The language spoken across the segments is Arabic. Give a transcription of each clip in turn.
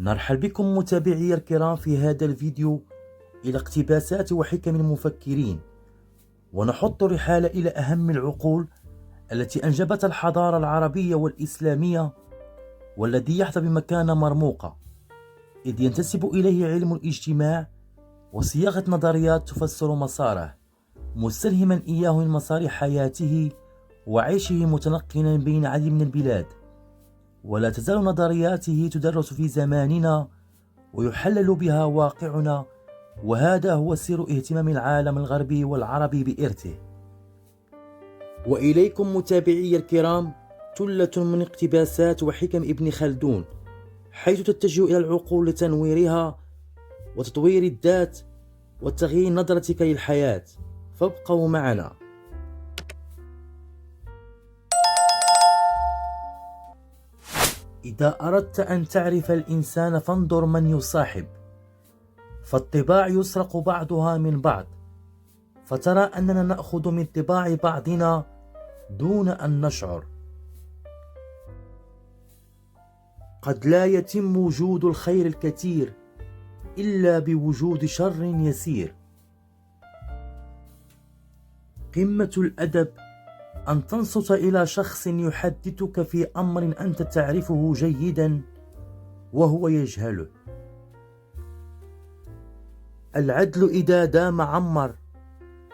نرحب بكم متابعي الكرام في هذا الفيديو إلى اقتباسات وحكم المفكرين، ونحط الرحال إلى أهم العقول التي أنجبت الحضارة العربية والإسلامية، والذي يحظى بمكانة مرموقة إذ ينتسب إليه علم الاجتماع وصياغة نظريات تفسر مساره، مستلهما إياه من مسار حياته وعيشه متنقلا بين عديد من البلاد. ولا تزال نظرياته تدرس في زماننا ويحلل بها واقعنا، وهذا هو سر اهتمام العالم الغربي والعربي بإرثه. وإليكم متابعي الكرام ثلة من اقتباسات وحكم ابن خلدون، حيث تتجه إلى العقول لتنويرها وتطوير الذات وتغيير نظرتك للحياة، فابقوا معنا. إذا أردت أن تعرف الإنسان فانظر من يصاحب، فالطباع يسرق بعضها من بعض، فترى أننا نأخذ من طباع بعضنا دون أن نشعر. قد لا يتم وجود الخير الكثير إلا بوجود شر يسير. قمة الأدب أن تنصت إلى شخص يحدثك في أمر أنت تعرفه جيدا وهو يجهله. العدل إذا دام عمر،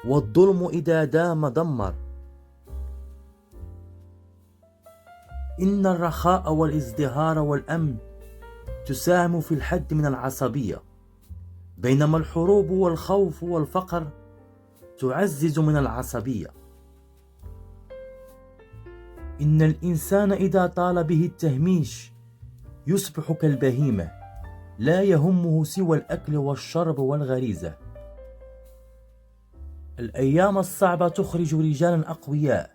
والظلم إذا دام دمر. إن الرخاء والازدهار والأمن تساهم في الحد من العصبية، بينما الحروب والخوف والفقر تعزز من العصبية. إن الإنسان إذا طال به التهميش يصبح كالبهيمة، لا يهمه سوى الأكل والشرب والغريزة. الأيام الصعبة تخرج رجالا أقوياء،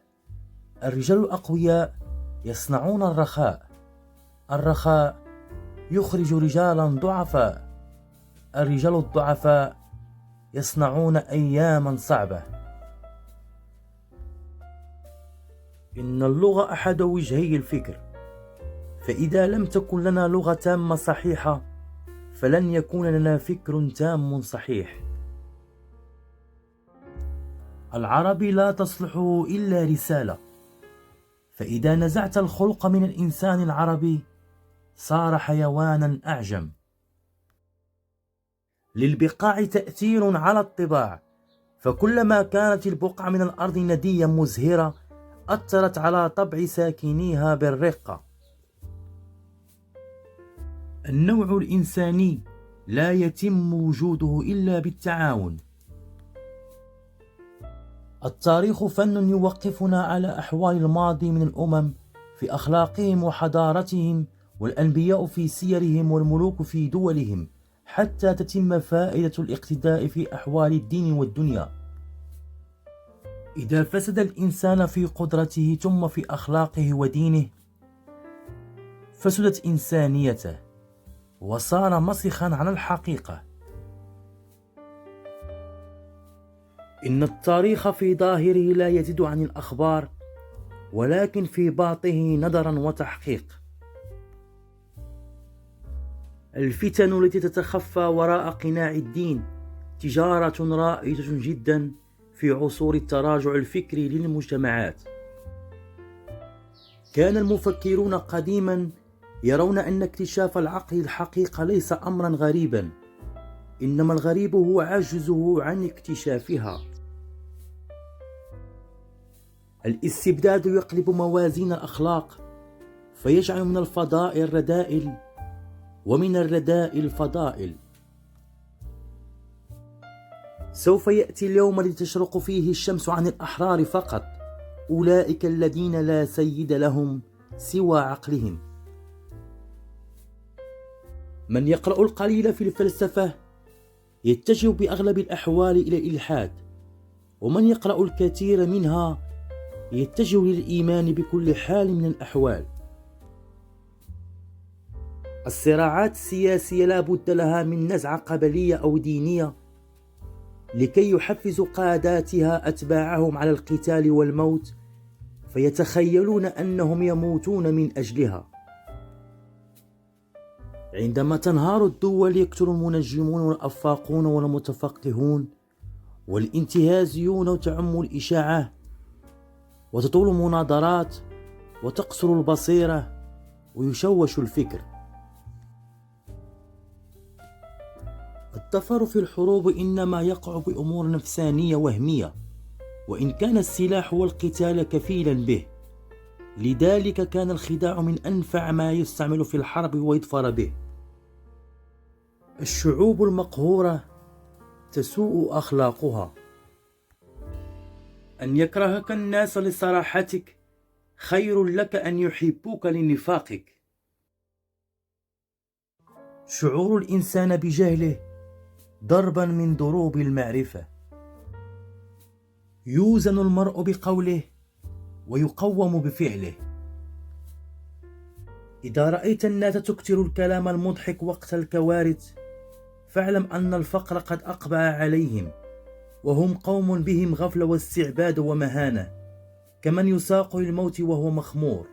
الرجال الأقوياء يصنعون الرخاء، الرخاء يخرج رجالا ضعفاء، الرجال الضعفاء يصنعون أياما صعبة. إن اللغة أحد وجهي الفكر، فإذا لم تكن لنا لغة تامة صحيحة فلن يكون لنا فكر تام صحيح. العربي لا تصلحه إلا رسالة، فإذا نزعت الخلق من الإنسان العربي صار حيوانا أعجم. للبقاع تأثير على الطباع، فكلما كانت البقعة من الأرض ندية مزهرة أثرت على طبع ساكنيها بالرقة. النوع الإنساني لا يتم وجوده إلا بالتعاون. التاريخ فن يوقفنا على أحوال الماضي من الأمم في أخلاقهم وحضارتهم، والأنبياء في سيرهم، والملوك في دولهم، حتى تتم فائدة الاقتداء في أحوال الدين والدنيا. إذا فسد الإنسان في قدرته ثم في أخلاقه ودينه فسدت إنسانيته وصار مسخا على الحقيقة. إن التاريخ في ظاهره لا يزيد عن الأخبار، ولكن في باطنه نظرا وتحقيق. الفتن التي تتخفى وراء قناع الدين تجارة رائجة جدا في عصور التراجع الفكري للمجتمعات. كان المفكرون قديما يرون أن اكتشاف العقل الحقيقة ليس أمرا غريبا، إنما الغريب هو عجزه عن اكتشافها. الاستبداد يقلب موازين الأخلاق، فيجعل من الفضائل رذائل ومن الرذائل فضائل. سوف يأتي اليوم الذي تشرق فيه الشمس عن الأحرار فقط، أولئك الذين لا سيد لهم سوى عقلهم. من يقرأ القليل في الفلسفة يتجه بأغلب الأحوال إلى الإلحاد، ومن يقرأ الكثير منها يتجه للإيمان بكل حال من الأحوال. الصراعات السياسية لا بد لها من نزعة قبلية أو دينية لكي يحفز قاداتها أتباعهم على القتال والموت، فيتخيلون أنهم يموتون من أجلها. عندما تنهار الدول يقتل المنجمون والأفاقون والمتفقهون والانتهازيون وتعم الإشاعة وتطول المناظرات وتقصر البصيرة ويشوش الفكر. الظفر في الحروب إنما يقع بأمور نفسانية وهمية، وإن كان السلاح والقتال كفيلا به. لذلك كان الخداع من أنفع ما يستعمل في الحرب ويظفر به. الشعوب المقهورة تسوء أخلاقها. أن يكرهك الناس لصراحتك خير لك أن يحبوك لنفاقك. شعور الإنسان بجهله ضربا من ضروب المعرفة. يوزن المرء بقوله ويقوم بفعله. إذا رأيت الناس تكثر الكلام المضحك وقت الكوارث فاعلم أن الفقر قد أقبع عليهم، وهم قوم بهم غفلة واستعباد ومهانة، كمن يساق للموت وهو مخمور.